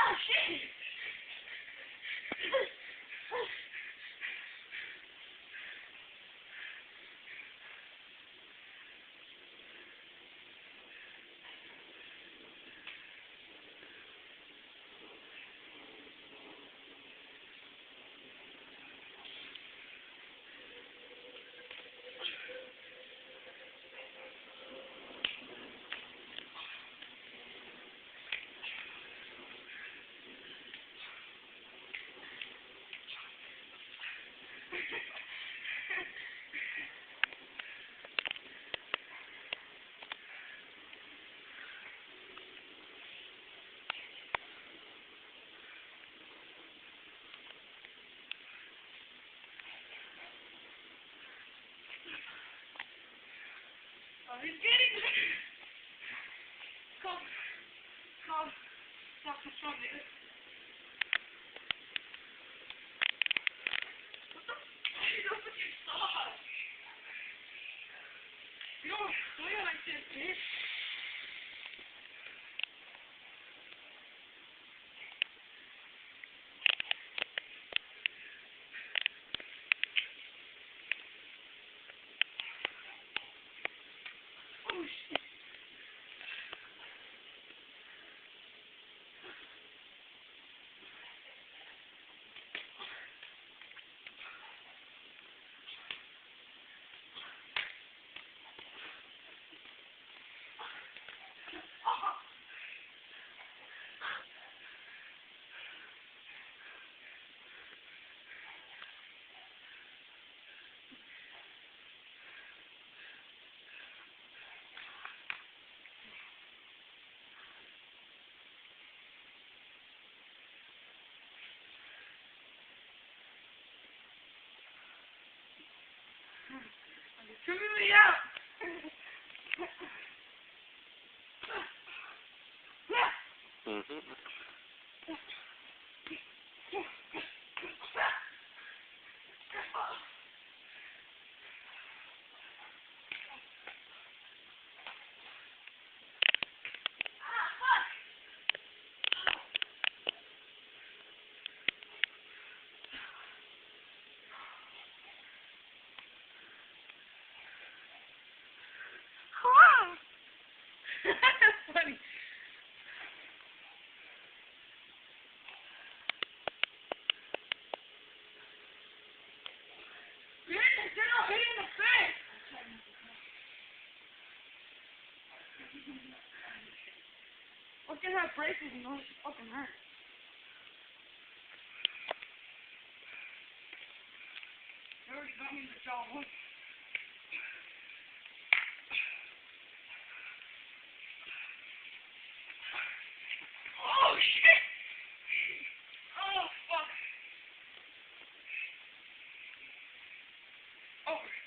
Oh, shit! Oh, he's getting there. Come, stop the front, nigga. What the? You don't fucking stop. You don't play like this, bitch. Oh, shit. You're tripping me out. Mm-hmm. That's funny. You're not hitting the face. Fucking have braces and don't fucking hurt. You already got me in the jaw once. Oh shit! Oh fuck! Over.